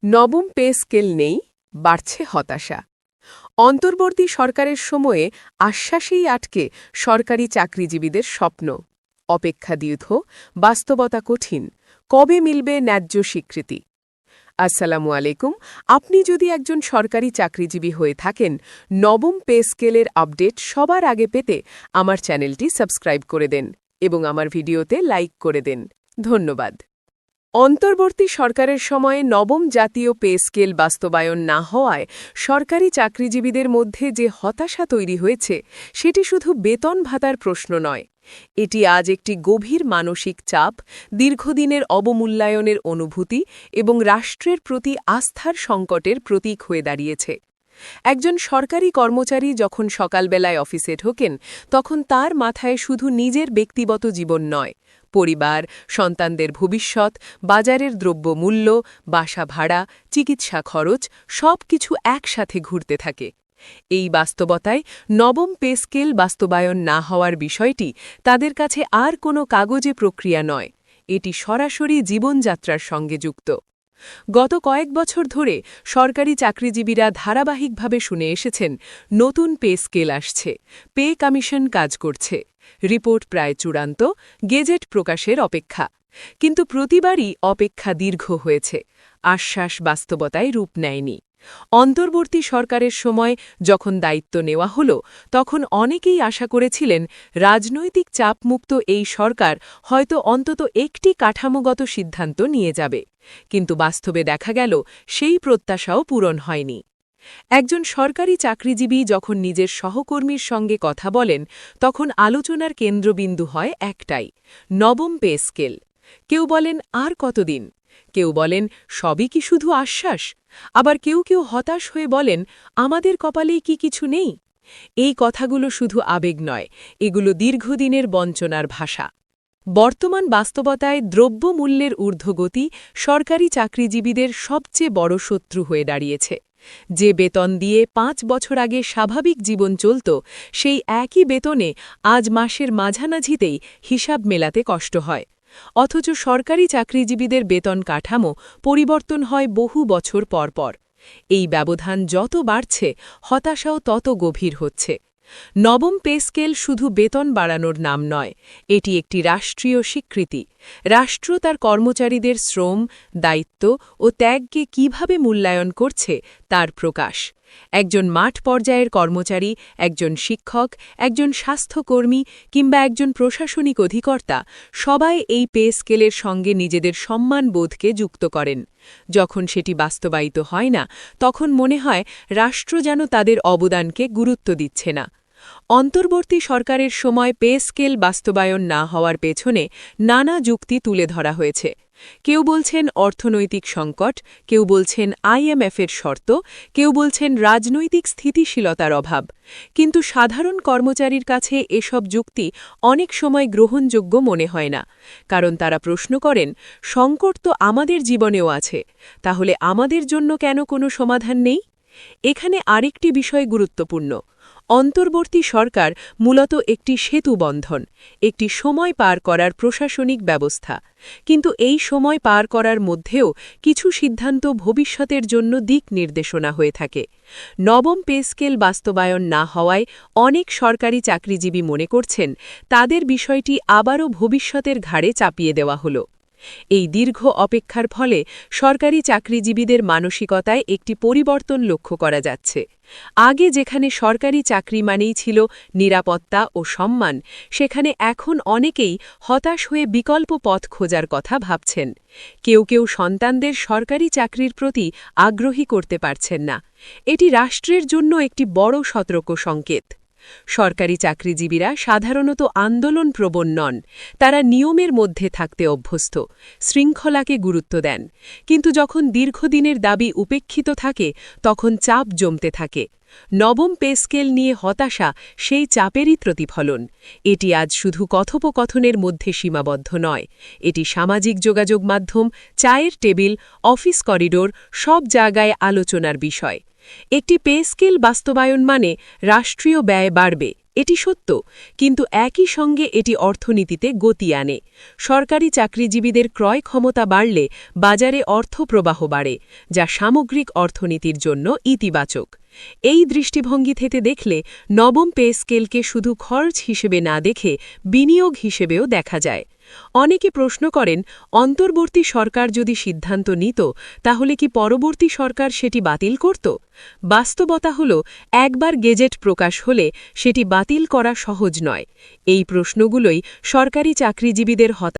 নবম pay scale নেই, বাড়ছে হতাশা। অন্তর্বর্তী সরকারের সময়ে আশ্বাসেই আটকে সরকারি চাকরিজীবীদের স্বপ্ন। অপেক্ষা দীর্ঘ, বাস্তবতা কঠিন। কবে মিলবে ন্যায্য স্বীকৃতি? আসসালামু আলাইকুম। আপনি যদি একজন সরকারি চাকরিজীবী হয়ে থাকেন, নবম পে স্কেলের আপডেট সবার আগে পেতে আমার চ্যানেলটি সাবস্ক্রাইব করে দেন এবং আমার ভিডিওতে লাইক করে দেন। ধন্যবাদ। অন্তর্বর্তী সরকারের সময়ে নবম জাতীয় পে স্কেল বাস্তবায়ন না হওয়ায় সরকারি চাকরিজীবীদের মধ্যে যে হতাশা তৈরি হয়েছে সেটি শুধু বেতন ভাতার প্রশ্ন নয়। এটি আজ একটি গভীর মানসিক চাপ, দীর্ঘদিনের অবমূল্যায়নের অনুভূতি এবং রাষ্ট্রের প্রতি আস্থার সংকটের প্রতীক হয়ে দাঁড়িয়েছে। একজন সরকারি কর্মচারী যখন সকালবেলায় অফিসে ঢোকেন, তখন তার মাথায় শুধু নিজের ব্যক্তিগত জীবন নয়, পরিবার, সন্তানদের ভবিষ্যৎ, বাজারের দ্রব্যমূল্য, বাসা ভাড়া, চিকিৎসা খরচ সবকিছু একসাথে ঘুরতে থাকে। এই বাস্তবতায় নবম পে স্কেল বাস্তবায়ন না হওয়ার বিষয়টি তাদের কাছে আর কোনো কাগজে প্রক্রিয়া নয়, এটি সরাসরি জীবনযাত্রার সঙ্গে যুক্ত। গত কয়েক বছর ধরে সরকারি চাকরিজীবীরা ধারাবাহিকভাবে শুনে এসেছেন, নতুন পে স্কেল আসছে, পে কমিশন কাজ করছে, রিপোর্ট প্রায় চূড়ান্ত, গেজেট প্রকাশের অপেক্ষা। কিন্তু প্রতিবারই অপেক্ষা দীর্ঘ হয়েছে, আশ্বাস বাস্তবতায় রূপ নেয়নি। অন্তর্বর্তী সরকারের সময় যখন দায়িত্ব নেওয়া হল, তখন অনেকেই আশা করেছিলেন রাজনৈতিক চাপমুক্ত এই সরকার হয়তো অন্তত একটি কাঠামোগত সিদ্ধান্ত নিয়ে যাবে। কিন্তু বাস্তবে দেখা গেল সেই প্রত্যাশাও পূরণ হয়নি। একজন সরকারি চাকরিজীবী যখন নিজের সহকর্মীর সঙ্গে কথা বলেন, তখন আলোচনার কেন্দ্রবিন্দু হয় একটাই: নবম পে স্কেল। কেউ বলেন আর কতদিন, কেউ বলেন সবই কি শুধু আশ্বাস, আবার কেউ কেউ হতাশ হয়ে বলেন আমাদের কপালেই কি কিছু নেই। এই কথাগুলো শুধু আবেগ নয়, এগুলো দীর্ঘদিনের বঞ্চনার ভাষা। বর্তমান বাস্তবতায় দ্রব্যমূল্যের ঊর্ধ্বগতি সরকারি চাকরিজীবীদের সবচেয়ে বড় শত্রু হয়ে দাঁড়িয়েছে। যে বেতন দিয়ে ৫ বছর আগে স্বাভাবিক জীবন চলত, সেই একই বেতনে আজ মাসের মাঝামাঝিতেই হিসাব মেলাতে কষ্ট হয়। অথচ সরকারি চাকরিজীবীদের বেতন কাঠামো পরিবর্তন হয় বহু বছর পর পর। এই ব্যবধান যত বাড়ছে, হতাশাও তত গভীর হচ্ছে। নবম পে স্কেল শুধু বেতন বাড়ানোর নাম নয়, এটি একটি রাষ্ট্রীয় স্বীকৃতি। রাষ্ট্র তার কর্মচারীদের শ্রম, দায়িত্ব ও ত্যাগকে কিভাবে মূল্যায়ন করছে তার প্রকাশ। একজন মাঠ পর্যায়ের কর্মচারী, একজন শিক্ষক, একজন স্বাস্থ্যকর্মী কিংবা একজন প্রশাসনিক অধিকর্তা সবাই এই পে স্কেলের সঙ্গে নিজেদের সম্মানবোধকে যুক্ত করেন। যখন সেটি বাস্তবায়িত হয় না, তখন মনে হয় রাষ্ট্র যেন তাদের অবদানকে গুরুত্ব দিচ্ছে না। অন্তর্বর্তী সরকারের সময় পে স্কেল বাস্তবায়ন না হওয়ার পেছনে নানা যুক্তি তুলে ধরা হয়েছে। কেউ বলছেন অর্থনৈতিক সংকট, কেউ বলছেন IMF-এর শর্ত, কেউ বলছেন রাজনৈতিক স্থিতিশীলতার অভাব। কিন্তু সাধারণ কর্মচারীর কাছে এসব যুক্তি অনেক সময় গ্রহণযোগ্য মনে হয় না, কারণ তারা প্রশ্ন করেন, সংকট তো আমাদের জীবনেও আছে, তাহলে আমাদের জন্য কেন কোনো সমাধান নেই? এখানে আরেকটি বিষয় গুরুত্বপূর্ণ। অন্তর্বর্তী সরকার মূলত একটি সেতু বন্ধন, একটি সময় পার করার প্রশাসনিক ব্যবস্থা। কিন্তু এই সময় পার করার মধ্যেও কিছু সিদ্ধান্ত ভবিষ্যতের জন্য দিক নির্দেশনা হয়ে থাকে। নবম পে স্কেল বাস্তবায়ন না হওয়ায় অনেক সরকারি চাকরিজীবী মনে করছেন তাদের বিষয়টি আবারও ভবিষ্যতের ঘাড়ে চাপিয়ে দেওয়া হল। এই দীর্ঘ অপেক্ষার ফলে সরকারি চাকরিজীবীদের মানসিকতায় একটি পরিবর্তন লক্ষ্য করা যাচ্ছে। আগে যেখানে সরকারি চাকরি মানেই ছিল নিরাপত্তা ও সম্মান, সেখানে এখন অনেকেই হতাশ হয়ে বিকল্প পথ খোঁজার কথা ভাবছেন। কেউ কেউ সন্তানদের সরকারি চাকরির প্রতি আগ্রহী করতে পারছেন না। এটি রাষ্ট্রের জন্য একটি বড় সতর্ক সংকেত। সরকারি চাকরিজীবীরা সাধারণত আন্দোলনপ্রবণ নন, তারা নিয়মের মধ্যে থাকতে অভ্যস্ত, শৃঙ্খলাকে গুরুত্ব দেন। কিন্তু যখন দীর্ঘদিনের দাবি উপেক্ষিত থাকে, তখন চাপ জমতে থাকে। নবম পে স্কেল নিয়ে হতাশা সেই চাপেরই প্রতিফলন। এটি আজ শুধু কথোপকথনের মধ্যে সীমাবদ্ধ নয়, এটি সামাজিক যোগাযোগ মাধ্যম, চায়ের টেবিল, অফিস করিডোর সব জায়গায় আলোচনার বিষয়। একটি পে স্কেল বাস্তবায়ন মানে রাষ্ট্রীয় ব্যয় বাড়বে, এটি সত্য, কিন্তু একই সঙ্গে এটি অর্থনীতিতে গতি আনে। সরকারি চাকরিজীবীদের ক্রয় ক্ষমতা বাড়লে বাজারে অর্থপ্রবাহ বাড়ে, যা সামগ্রিক অর্থনীতির জন্য ইতিবাচক। এই দৃষ্টিভঙ্গি থেকে দেখলে নবম পে স্কেলকে শুধু খরচ হিসেবে না দেখে বিনিয়োগ হিসেবেও দেখা যায়। অনেকে প্রশ্ন করেন, অন্তর্বর্তী সরকার যদি সিদ্ধান্ত নিত তাহলে কি পরবর্তী সরকার সেটি বাতিল করত? বাস্তবতা হল, একবার গেজেট প্রকাশ হলে সেটি বাতিল করা সহজ নয়। এই প্রশ্নগুলোই সরকারি চাকরিজীবীদের হতাশা